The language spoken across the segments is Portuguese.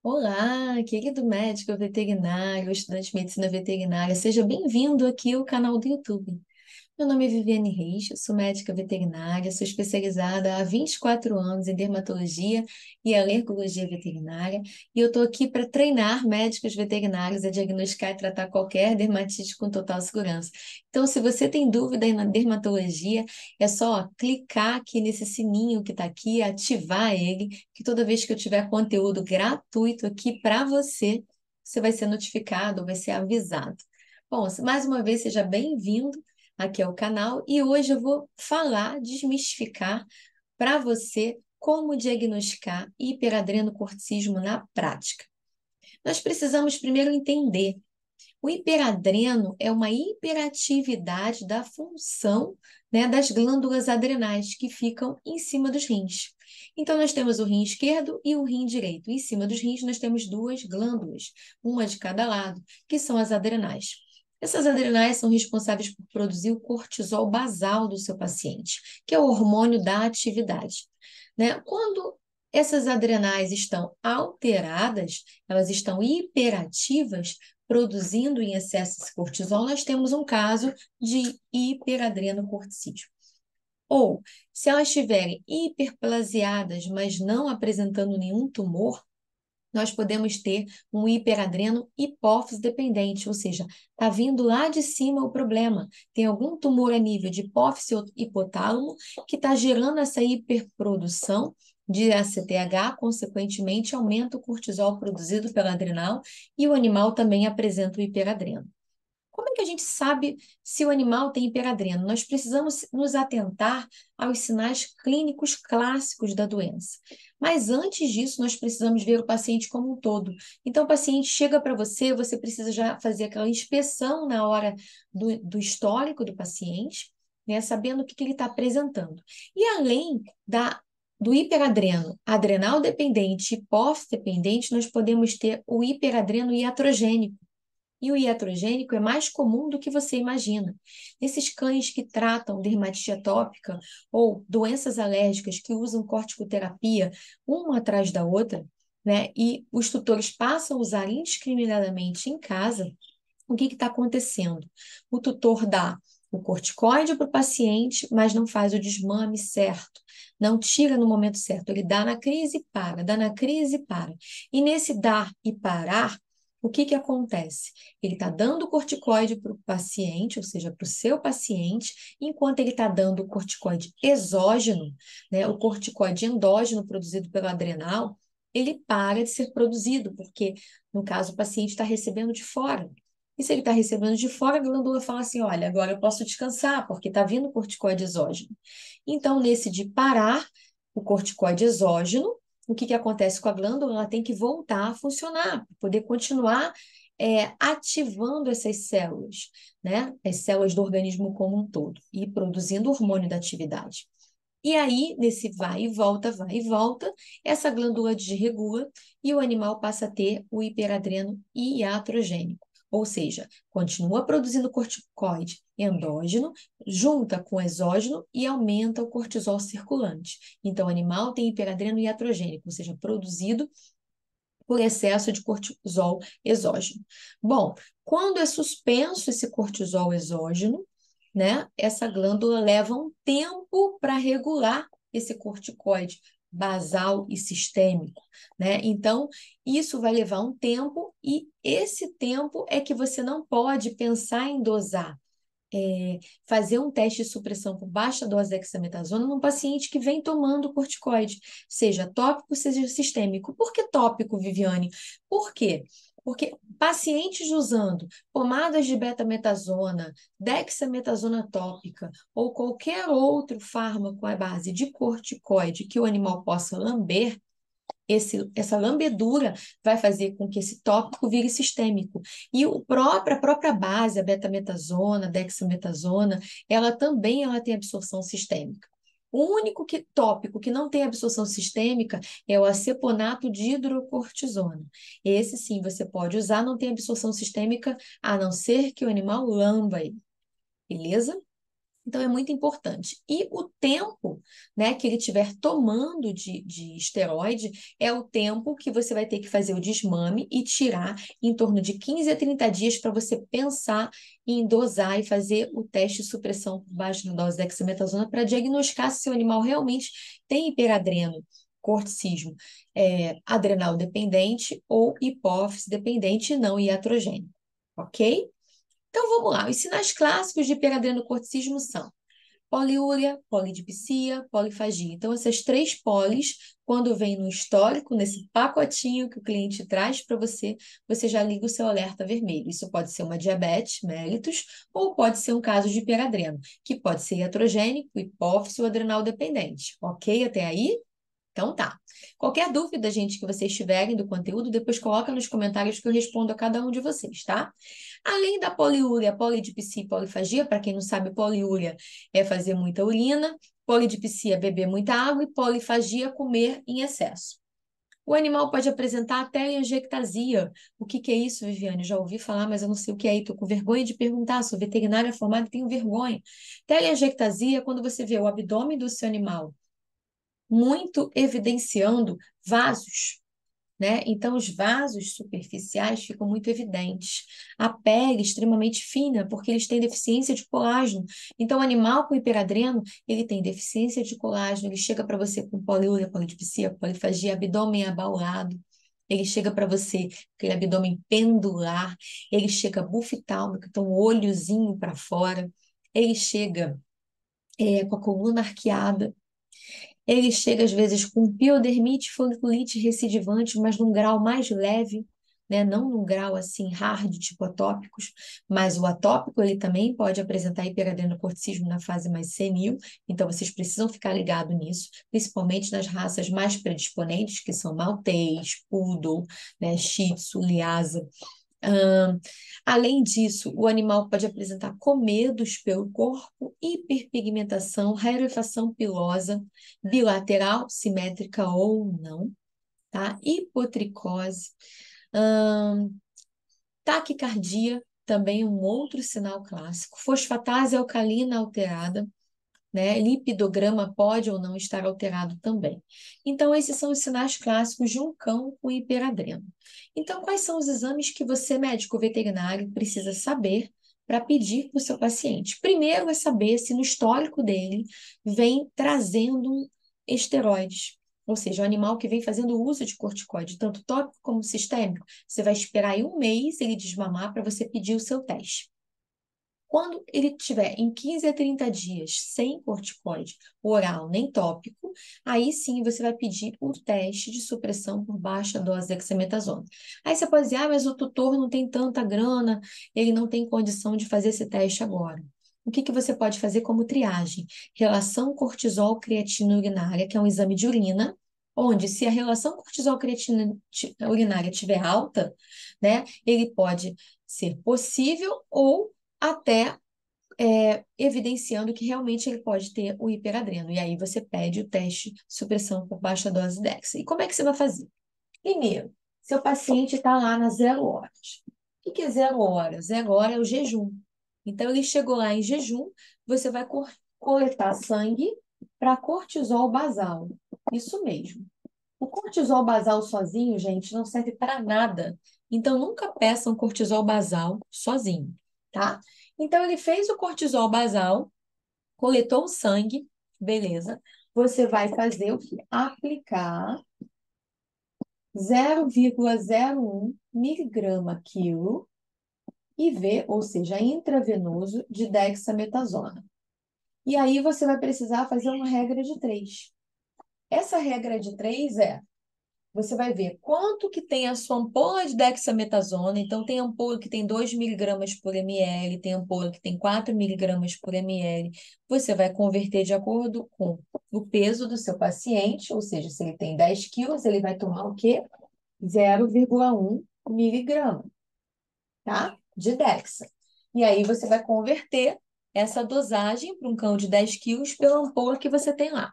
Olá, querido médico veterinário, estudante de medicina veterinária, seja bem-vindo aqui ao canal do YouTube. Meu nome é Viviane Reis, eu sou médica veterinária, sou especializada há 24 anos em dermatologia e alergologia veterinária, e eu estou aqui para treinar médicos veterinários a diagnosticar e tratar qualquer dermatite com total segurança. Então, se você tem dúvida aí na dermatologia, é só clicar aqui nesse sininho que está aqui, ativar ele, que toda vez que eu tiver conteúdo gratuito aqui para você, você vai ser notificado, vai ser avisado. Bom, mais uma vez, seja bem-vindo aqui é o canal e hoje eu vou falar, desmistificar para você como diagnosticar hiperadrenocorticismo na prática. Nós precisamos primeiro entender. O hiperadreno é uma hiperatividade da função, né, das glândulas adrenais que ficam em cima dos rins. Então, nós temos o rim esquerdo e o rim direito. Em cima dos rins, nós temos duas glândulas, uma de cada lado, que são as adrenais. Essas adrenais são responsáveis por produzir o cortisol basal do seu paciente, que é o hormônio da atividade. Né? Quando essas adrenais estão alteradas, elas estão hiperativas, produzindo em excesso esse cortisol, nós temos um caso de hiperadrenocorticismo. Ou, se elas estiverem hiperplasiadas, mas não apresentando nenhum tumor, nós podemos ter um hiperadreno hipófise dependente, ou seja, está vindo lá de cima o problema. Tem algum tumor a nível de hipófise ou hipotálamo que está gerando essa hiperprodução de ACTH, consequentemente aumenta o cortisol produzido pela adrenal e o animal também apresenta o hiperadreno. Como é que a gente sabe se o animal tem hiperadreno? Nós precisamos nos atentar aos sinais clínicos clássicos da doença. Mas antes disso, nós precisamos ver o paciente como um todo. Então, o paciente chega para você, você precisa já fazer aquela inspeção na hora do histórico do paciente, né, sabendo o que ele está apresentando. E além do hiperadreno, adrenal dependente, hipófise dependente, nós podemos ter o hiperadreno iatrogênico. E o iatrogênico é mais comum do que você imagina. Nesses cães que tratam dermatite atópica ou doenças alérgicas que usam corticoterapia uma atrás da outra, né, e os tutores passam a usar indiscriminadamente em casa, o que está acontecendo? O tutor dá o corticoide para o paciente, mas não faz o desmame certo, não tira no momento certo. Ele dá na crise e para, dá na crise e para. E nesse dar e parar, o que acontece? Ele está dando o corticoide para o paciente, ou seja, para o seu paciente, enquanto ele está dando o corticoide exógeno, né, o corticoide endógeno produzido pelo adrenal, ele para de ser produzido, porque, no caso, o paciente está recebendo de fora. E se ele está recebendo de fora, a glândula fala assim: olha, agora eu posso descansar, porque está vindo corticoide exógeno. Então, nesse de parar o corticoide exógeno, o que acontece com a glândula? Ela tem que voltar a funcionar, para poder continuar ativando essas células, né? As células do organismo como um todo, e produzindo hormônio da atividade. E aí, nesse vai e volta, essa glândula desregula e o animal passa a ter o hiperadreno iatrogênico. Ou seja, continua produzindo corticoide endógeno, junta com exógeno e aumenta o cortisol circulante. Então, o animal tem hiperadreno iatrogênico, ou seja, produzido por excesso de cortisol exógeno. Bom, quando é suspenso esse cortisol exógeno, né, essa glândula leva um tempo para regular esse corticoide basal e sistêmico, né? Então, isso vai levar um tempo e esse tempo é que você não pode pensar em dosar fazer um teste de supressão por baixa dose de dexametasona num paciente que vem tomando corticoide, seja tópico, seja sistêmico. Por que tópico, Viviane? Por quê? Porque pacientes usando pomadas de betametasona, dexametasona tópica ou qualquer outro fármaco à base de corticoide que o animal possa lamber, essa lambedura vai fazer com que esse tópico vire sistêmico. E a própria base, a betametasona, a dexametasona, ela tem absorção sistêmica. O único tópico que não tem absorção sistêmica é o aceponato de hidrocortisona. Esse sim você pode usar, não tem absorção sistêmica, a não ser que o animal lamba ele. Beleza? Então, é muito importante. E o tempo, né, que ele estiver tomando de esteroide é o tempo que você vai ter que fazer o desmame e tirar em torno de 15 a 30 dias para você pensar em dosar e fazer o teste de supressão por baixa dose de dexametasona para diagnosticar se seu animal realmente tem hiperadreno, corticismo, adrenal dependente ou hipófise dependente e não iatrogênico, ok? Então vamos lá. Os sinais clássicos de hiperadrenocorticismo são poliúria, polidipsia, polifagia. Então, essas três polis, quando vem no histórico, nesse pacotinho que o cliente traz para você, você já liga o seu alerta vermelho. Isso pode ser uma diabetes mellitus ou pode ser um caso de hiperadreno, que pode ser iatrogênico, hipófise ou adrenal dependente. Ok até aí? Então tá. Qualquer dúvida, gente, que vocês tiverem do conteúdo, depois coloca nos comentários que eu respondo a cada um de vocês, tá? Além da poliúria, polidipsia e polifagia, para quem não sabe, poliúria é fazer muita urina, polidipsia é beber muita água e polifagia é comer em excesso. O animal pode apresentar telangiectasia. O que que é isso, Viviane? Já ouvi falar, mas eu não sei o que é. Estou com vergonha de perguntar. Sou veterinária formada e tenho vergonha. Telangiectasia é quando você vê o abdômen do seu animal muito evidenciando vasos, né? Então, os vasos superficiais ficam muito evidentes. A pele extremamente fina, porque eles têm deficiência de colágeno. Então, o animal com hiperadreno, ele tem deficiência de colágeno, ele chega para você com poliúria, polidipsia, polifagia, abdômen abaulado. Ele chega para você com aquele abdômen pendular, ele chega bufitálmico, então o olhozinho para fora, ele chega com a coluna arqueada, ele chega às vezes com piodermite, foliculite recidivante, mas num grau mais leve, né? Não num grau assim hard, tipo atópicos, mas o atópico ele também pode apresentar hiperadenocorticismo na fase mais senil, então vocês precisam ficar ligados nisso, principalmente nas raças mais predisponentes, que são Maltês, Poodle, né? Shih Tzu, Lhasa. Ahn, Além disso, o animal pode apresentar comedos pelo corpo, hiperpigmentação, rarefação pilosa, bilateral, simétrica ou não, tá? Hipotricose, ahn, taquicardia, também um outro sinal clássico, fosfatase alcalina alterada, né? Lipidograma pode ou não estar alterado também. Então, esses são os sinais clássicos de um cão com hiperadreno. Então, quais são os exames que você, médico veterinário, precisa saber para pedir para o seu paciente? Primeiro é saber se no histórico dele vem trazendo esteroides. Ou seja, o animal que vem fazendo uso de corticoide, tanto tópico como sistêmico, você vai esperar aí um mês ele desmamar para você pedir o seu teste. Quando ele tiver em 15 a 30 dias sem corticoide oral nem tópico, aí sim você vai pedir o teste de supressão por baixa dose de dexametasona. Aí você pode dizer, mas o tutor não tem tanta grana, ele não tem condição de fazer esse teste agora. O que que você pode fazer como triagem? Relação cortisol-creatina urinária, que é um exame de urina, onde se a relação cortisol-creatina urinária estiver alta, né, ele pode ser possível ou até evidenciando que realmente ele pode ter o hiperadreno. E aí você pede o teste de supressão por baixa dose Dexa. E como é que você vai fazer? Primeiro, seu paciente está lá nas 0 horas. O que é 0 horas? 0 hora é o jejum. Então, ele chegou lá em jejum, você vai coletar sangue para cortisol basal. Isso mesmo. O cortisol basal sozinho, gente, não serve para nada. Então, nunca peçam cortisol basal sozinho, tá? Então, ele fez o cortisol basal, coletou o sangue, beleza. Você vai fazer o quê? Aplicar 0,01 miligrama quilo IV, ou seja, intravenoso de dexametasona. E aí você vai precisar fazer uma regra de 3. Essa regra de 3 é você vai ver quanto que tem a sua ampola de dexametasona. Então, tem ampola que tem 2 miligramas por ml, tem ampola que tem 4 miligramas por ml. Você vai converter de acordo com o peso do seu paciente, ou seja, se ele tem 10 quilos, ele vai tomar o quê? 0,1 miligrama, tá? De dexa. E aí você vai converter essa dosagem para um cão de 10 quilos pela ampola que você tem lá.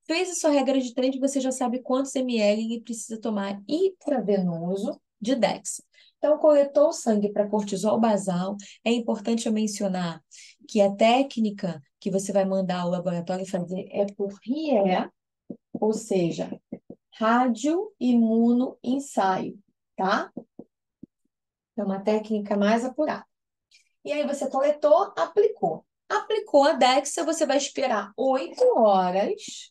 Fez a sua regra de 3, você já sabe quantos ml ele precisa tomar intravenoso de Dex. Então, coletou o sangue para cortisol basal. É importante eu mencionar que a técnica que você vai mandar ao laboratório fazer é por RIE, ou seja, radioimunoensaio, tá? É uma técnica mais apurada. E aí você coletou, aplicou. Aplicou a Dexa, você vai esperar 8 horas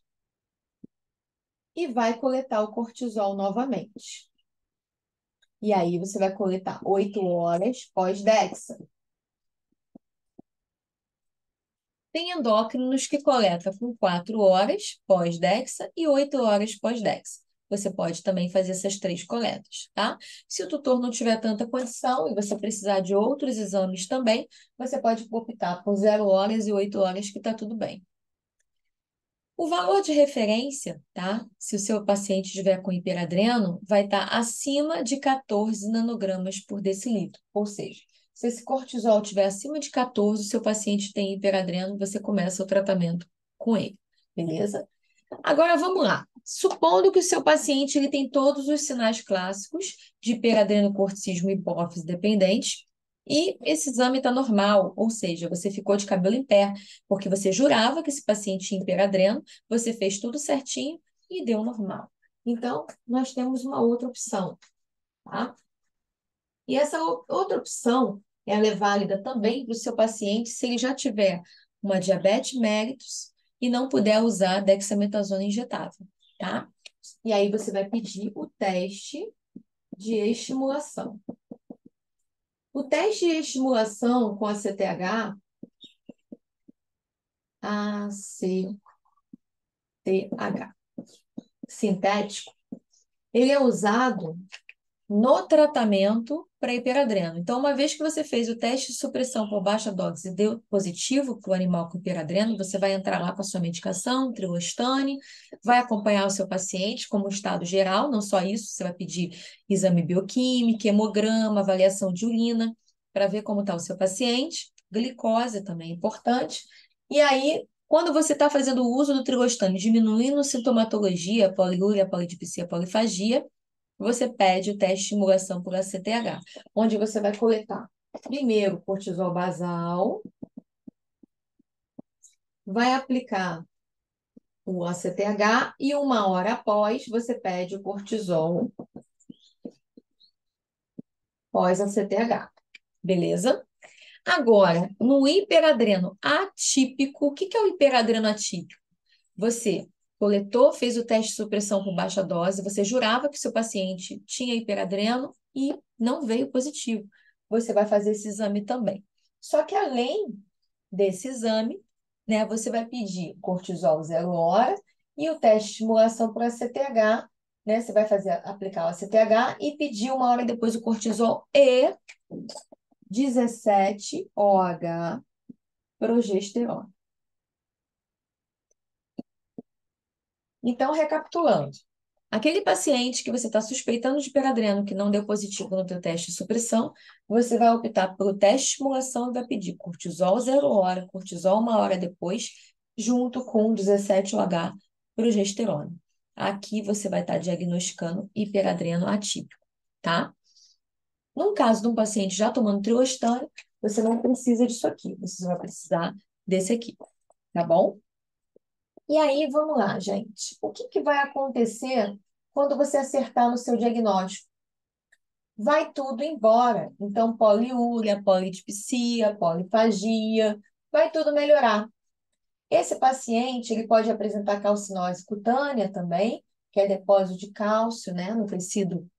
e vai coletar o cortisol novamente. E aí você vai coletar 8 horas pós-Dexa. Tem endócrinos que coletam com 4 horas pós-Dexa e 8 horas pós-Dexa. Você pode também fazer essas 3 coletas, tá? Se o tutor não tiver tanta condição e você precisar de outros exames também, você pode optar por 0 horas e 8 horas, que está tudo bem. O valor de referência, tá? Se o seu paciente estiver com hiperadreno, vai estar acima de 14 nanogramas por decilitro. Ou seja, se esse cortisol estiver acima de 14, o seu paciente tem hiperadreno, você começa o tratamento com ele, beleza? Agora vamos lá. Supondo que o seu paciente ele tem todos os sinais clássicos de hiperadrenocorticismo hipófise dependente e esse exame está normal, ou seja, você ficou de cabelo em pé, porque você jurava que esse paciente tinha hiperadreno, você fez tudo certinho e deu normal. Então, nós temos uma outra opção, tá? E essa outra opção, ela é válida também para o seu paciente se ele já tiver uma diabetes mellitus e não puder usar dexametasona injetável, tá? E aí você vai pedir o teste de estimulação. O teste de estimulação com a CTH, ACTH, sintético, ele é usado no tratamento para hiperadreno. Então, uma vez que você fez o teste de supressão por baixa dose e deu positivo para o animal com hiperadreno, você vai entrar lá com a sua medicação, trilostane, vai acompanhar o seu paciente como estado geral, não só isso, você vai pedir exame bioquímico, hemograma, avaliação de urina, para ver como está o seu paciente, glicose também é importante. E aí, quando você está fazendo o uso do trigostane, diminuindo a sintomatologia, poliúria, polidipsia, polifagia, você pede o teste de estimulação por ACTH, onde você vai coletar primeiro cortisol basal, vai aplicar o ACTH e 1 hora após você pede o cortisol pós-ACTH, beleza? Agora, no hiperadreno atípico, o que é o hiperadreno atípico? Você coletou, fez o teste de supressão por baixa dose, você jurava que seu paciente tinha hiperadreno e não veio positivo. Você vai fazer esse exame também. Só que além desse exame, né, você vai pedir cortisol 0 hora e o teste de estimulação para CTH, né? Você vai fazer, aplicar o CTH e pedir 1 hora depois o cortisol e 17-OH progesterona. Então, recapitulando, aquele paciente que você está suspeitando de hiperadreno que não deu positivo no teu teste de supressão, você vai optar pelo teste de estimulação e vai pedir cortisol 0 hora, cortisol 1 hora depois, junto com 17-OH progesterona. Aqui você vai estar diagnosticando hiperadreno atípico, tá? No caso de um paciente já tomando trioestane, você não precisa disso aqui, você vai precisar desse aqui, tá bom? E aí, vamos lá, gente. O que vai acontecer quando você acertar no seu diagnóstico? Vai tudo embora. Então, poliúria, polidipsia, polifagia, vai tudo melhorar. Esse paciente, ele pode apresentar calcinose cutânea também, que é depósito de cálcio, né, no tecido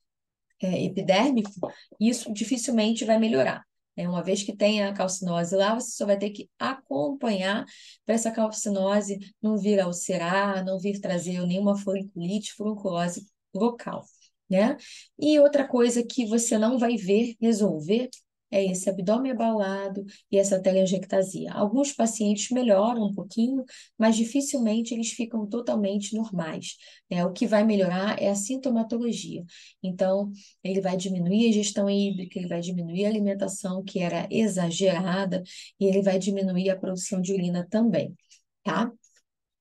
epidérmico. Isso dificilmente vai melhorar. Uma vez que tem a calcinose lá, você só vai ter que acompanhar para essa calcinose não vir a ulcerar, não vir trazer nenhuma foliculite, furunculose local, né? E outra coisa que você não vai ver resolver é esse abdômen abaulado e essa telangiectasia. Alguns pacientes melhoram um pouquinho, mas dificilmente eles ficam totalmente normais, né? O que vai melhorar é a sintomatologia. Então, ele vai diminuir a ingestão hídrica, ele vai diminuir a alimentação que era exagerada e ele vai diminuir a produção de urina também, tá?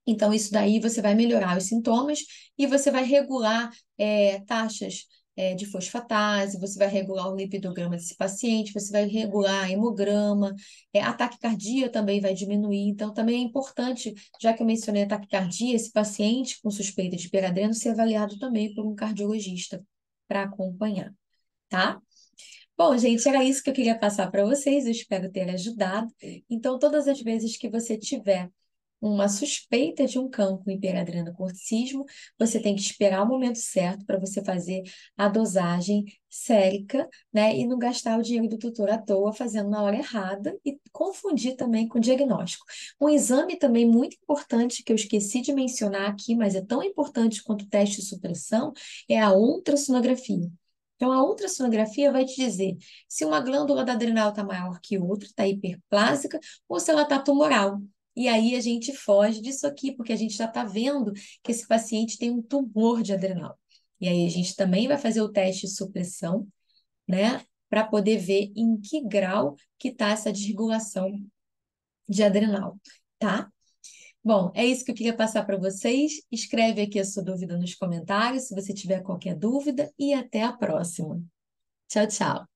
Então, isso daí você vai melhorar os sintomas e você vai regular taxas de fosfatase, você vai regular o lipidograma desse paciente, você vai regular a hemograma, a taquicardia também vai diminuir. Então, também é importante, já que eu mencionei a taquicardia, esse paciente com suspeita de hiperadreno ser avaliado também por um cardiologista para acompanhar, tá? Bom, gente, era isso que eu queria passar para vocês. Eu espero ter ajudado. Então, todas as vezes que você tiver uma suspeita de um cancro hiperadrenocorticismo, você tem que esperar o momento certo para você fazer a dosagem sérica, né? E não gastar o dinheiro do tutor à toa fazendo na hora errada e confundir também com o diagnóstico. Um exame também muito importante que eu esqueci de mencionar aqui, mas é tão importante quanto o teste de supressão, é a ultrassonografia. Então, a ultrassonografia vai te dizer se uma glândula da adrenal está maior que outra, está hiperplásica, ou se ela está tumoral. E aí a gente foge disso aqui, porque a gente já está vendo que esse paciente tem um tumor de adrenal. E aí a gente também vai fazer o teste de supressão, né, para poder ver em que grau que está essa desregulação de adrenal, tá? Bom, é isso que eu queria passar para vocês. Escreve aqui a sua dúvida nos comentários, se você tiver qualquer dúvida, e até a próxima. Tchau, tchau.